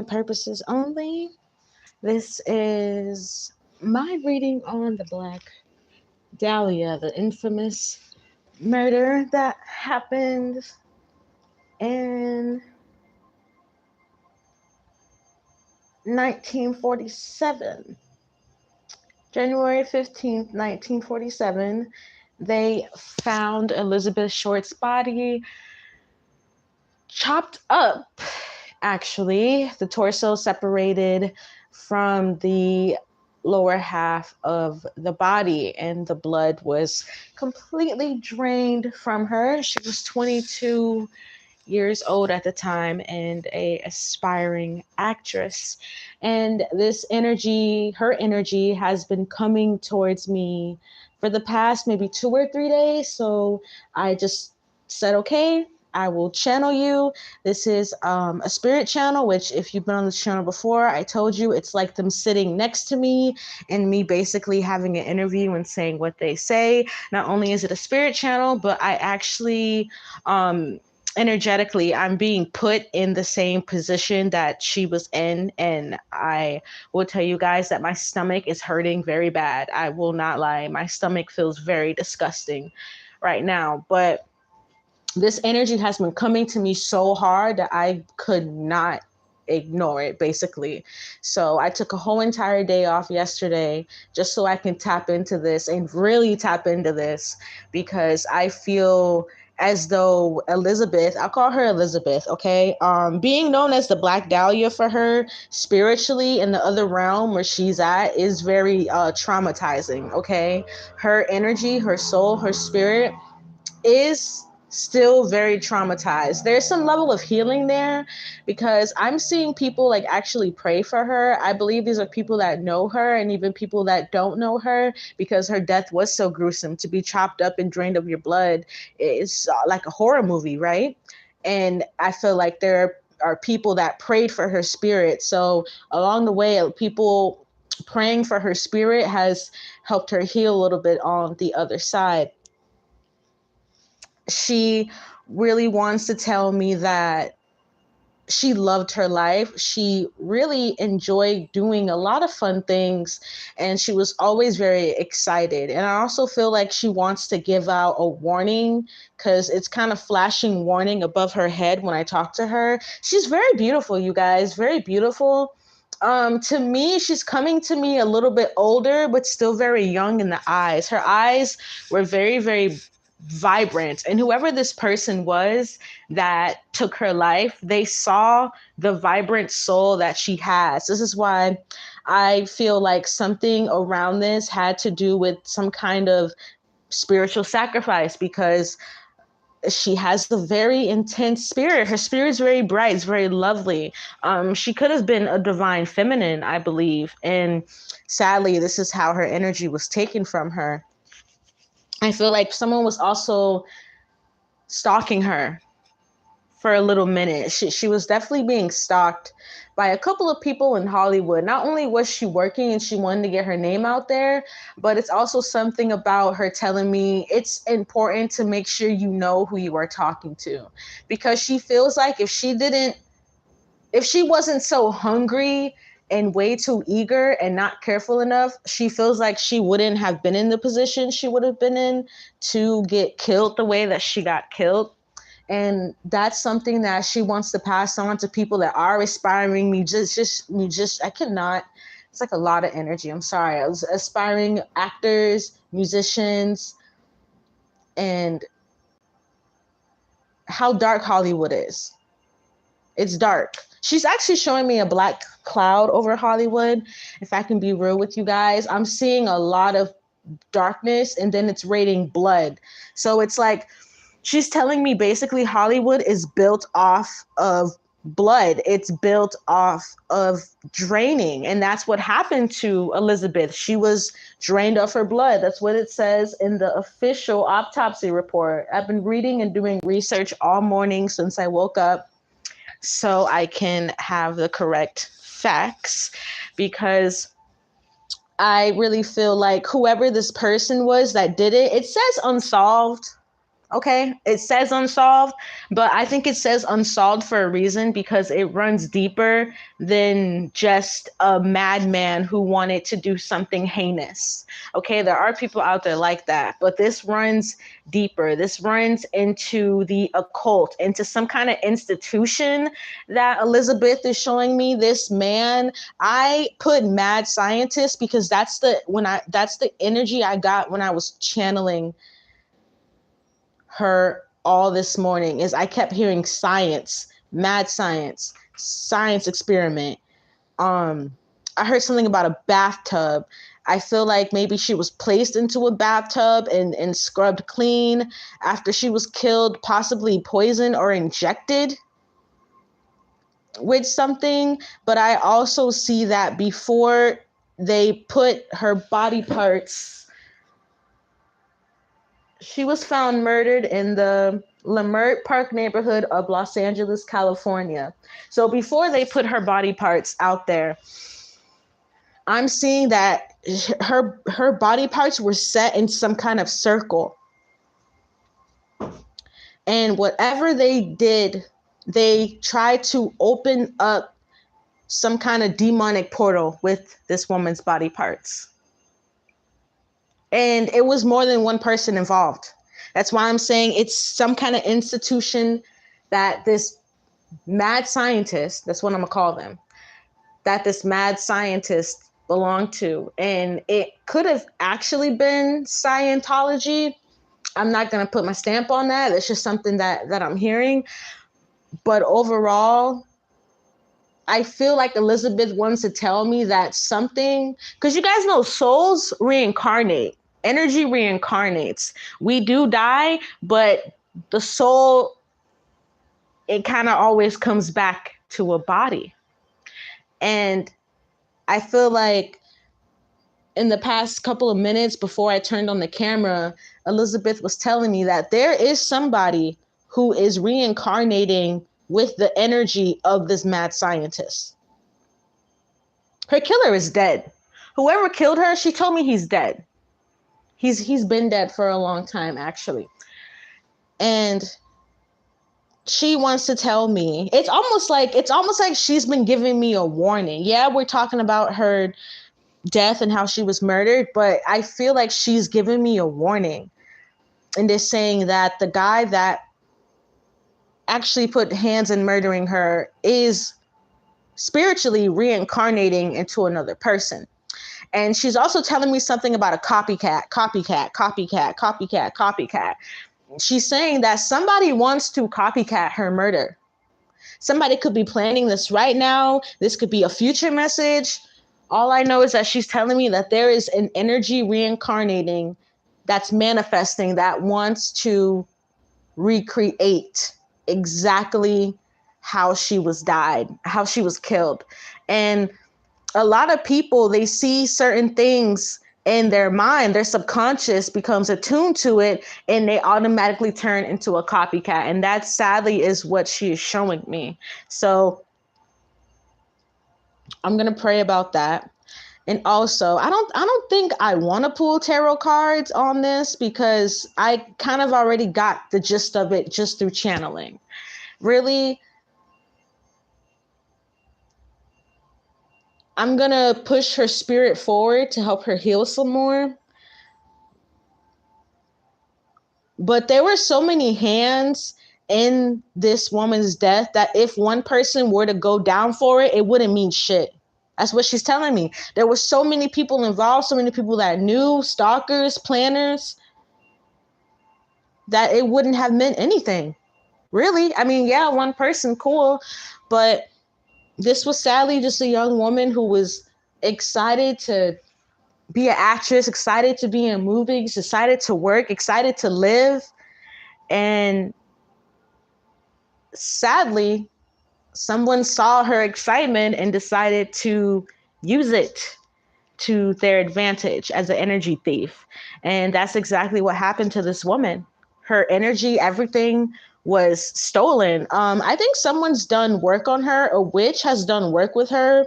Purposes only. This is my reading on the Black Dahlia, the infamous murder that happened in 1947. January 15th, 1947, they found Elizabeth Short's body chopped up. Actually, the torso separated from the lower half of the body, and the blood was completely drained from her. She was 22 years old at the time and a aspiring actress. And this energy, her energy, has been coming towards me for the past maybe 2 or 3 days. So I just said, okay, I will channel you. This is a spirit channel, which if you've been on this channel before, I told you it's like them sitting next to me and me basically having an interview and saying what they say. Not only is it a spirit channel, but I actually energetically, I'm being put in the same position that she was in. And I will tell you guys that my stomach is hurting very bad. I will not lie. My stomach feels very disgusting right now. But this energy has been coming to me so hard that I could not ignore it, basically. So I took a whole entire day off yesterday just so I can tap into this and really tap into this, because I feel as though Elizabeth, I'll call her Elizabeth, okay? Being known as the Black Dahlia for her spiritually in the other realm where she's at is very traumatizing, okay? Her energy, her soul, her spirit is still very traumatized. There's some level of healing there because I'm seeing people like actually pray for her. I believe these are people that know her and even people that don't know her, because her death was so gruesome. To be chopped up and drained of your blood is like a horror movie, right? And I feel like there are people that prayed for her spirit. So along the way, people praying for her spirit has helped her heal a little bit on the other side. She really wants to tell me that she loved her life. She really enjoyed doing a lot of fun things, and she was always very excited. And I also feel like she wants to give out a warning, because it's kind of flashing warning above her head when I talk to her. She's very beautiful, you guys, very beautiful. To me, she's coming to me a little bit older, but still very young in the eyes. Her eyes were very, very vibrant. And whoever this person was that took her life, they saw the vibrant soul that she has. This is why I feel like something around this had to do with some kind of spiritual sacrifice, because she has a very intense spirit. Her spirit's very bright, it's very lovely. She could have been a divine feminine, I believe. And sadly, this is how her energy was taken from her. I feel like someone was also stalking her for a little minute. She was definitely being stalked by a couple of people in Hollywood. Not only was she working and she wanted to get her name out there, but it's also something about her telling me it's important to make sure you know who you are talking to, because she feels like if she wasn't so hungry and way too eager and not careful enough, she feels like she wouldn't have been in the position she would have been in to get killed the way that she got killed. And that's something that she wants to pass on to people that are aspiring I cannot, it's like a lot of energy. I'm sorry. I was aspiring actors, musicians, and how dark Hollywood is. It's dark. She's actually showing me a black cloud over Hollywood. If I can be real with you guys, I'm seeing a lot of darkness, and then it's raining blood. So it's like she's telling me basically Hollywood is built off of blood. It's built off of draining. And that's what happened to Elizabeth. She was drained of her blood. That's what it says in the official autopsy report. I've been reading and doing research all morning since I woke up so I can have the correct facts, because I really feel like whoever this person was that did it, it says unsolved Okay, it says unsolved, but I think it says unsolved for a reason because it runs deeper than just a madman who wanted to do something heinous. Okay, there are people out there like that, but this runs deeper. This runs into the occult, into some kind of institution that Elizabeth is showing me. This man, I put mad scientist because that's the energy I got when I was channeling her all this morning. Is I kept hearing science, mad science, science experiment. I heard something about a bathtub. I feel like maybe she was placed into a bathtub and scrubbed clean after she was killed, possibly poisoned or injected with something. But I also see that before they put her body parts, she was found murdered in the Leimert Park neighborhood of Los Angeles, California. So before they put her body parts out there, I'm seeing that her body parts were set in some kind of circle. And whatever they did, they tried to open up some kind of demonic portal with this woman's body parts. And it was more than one person involved. That's why I'm saying it's some kind of institution that this mad scientist, that's what I'm gonna call them, that this mad scientist belonged to. And it could have actually been Scientology. I'm not gonna put my stamp on that. It's just something that I'm hearing. But overall, I feel like Elizabeth wants to tell me that something, because you guys know souls reincarnate. Energy reincarnates. We do die, but the soul, it kind of always comes back to a body. And I feel like in the past couple of minutes before I turned on the camera, Elizabeth was telling me that there is somebody who is reincarnating with the energy of this mad scientist. Her killer is dead. Whoever killed her, she told me he's dead. He's been dead for a long time, actually. And she wants to tell me, it's almost like she's been giving me a warning. Yeah, we're talking about her death and how she was murdered, but I feel like she's giving me a warning. And they're saying that the guy that actually put hands in murdering her is spiritually reincarnating into another person. And she's also telling me something about a copycat. She's saying that somebody wants to copycat her murder. Somebody could be planning this right now. This could be a future message. All I know is that she's telling me that there is an energy reincarnating that's manifesting that wants to recreate exactly how she was killed. And a lot of people, they see certain things in their mind, their subconscious becomes attuned to it, and they automatically turn into a copycat. And that sadly is what she is showing me. So I'm going to pray about that. And also, I don't think I want to pull tarot cards on this because I kind of already got the gist of it just through channeling. Really, I'm going to push her spirit forward to help her heal some more. But there were so many hands in this woman's death that if one person were to go down for it, it wouldn't mean shit. That's what she's telling me. There were so many people involved, so many people that knew, stalkers, planners, that it wouldn't have meant anything. Really. I mean, yeah, one person, cool. But this was sadly just a young woman who was excited to be an actress, excited to be in movies, excited to work, excited to live. And sadly, someone saw her excitement and decided to use it to their advantage as an energy thief. And that's exactly what happened to this woman. Her energy, everything was stolen. I think someone's done work on her. A witch has done work with her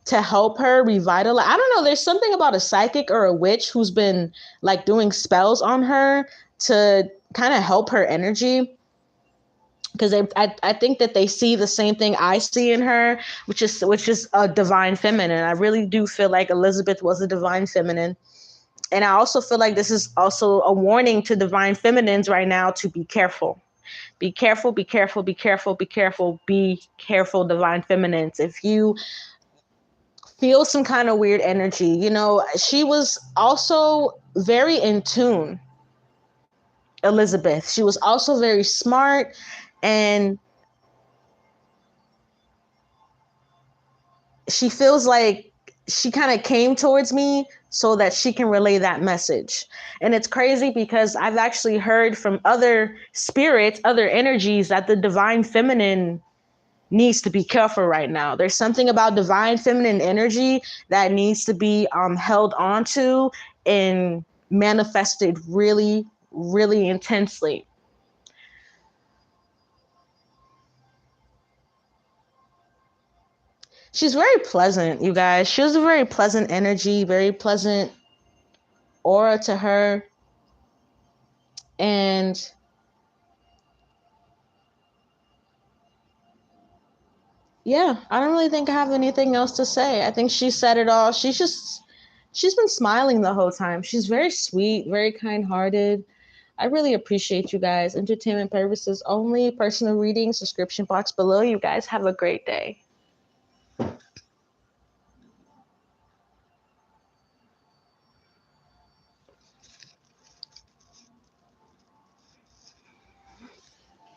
to help her revitalize. I don't know. There's something about a psychic or a witch who's been like doing spells on her to kind of help her energy, because I think that they see the same thing I see in her, which is a divine feminine. I really do feel like Elizabeth was a divine feminine. And I also feel like this is also a warning to divine feminines right now to be careful. Be careful, be careful, be careful, be careful, be careful, divine feminines. If you feel some kind of weird energy, she was also very in tune, Elizabeth. She was also very smart, and she feels like she kind of came towards me so that she can relay that message. And it's crazy because I've actually heard from other spirits, other energies, that the divine feminine needs to be careful right now. There's something about divine feminine energy that needs to be held onto and manifested really, really intensely. She's very pleasant, you guys. She has a very pleasant energy, very pleasant aura to her. And yeah, I don't really think I have anything else to say. I think she said it all. She's been smiling the whole time. She's very sweet, very kind-hearted. I really appreciate you guys. Entertainment purposes only. Personal reading, subscription box below. You guys have a great day.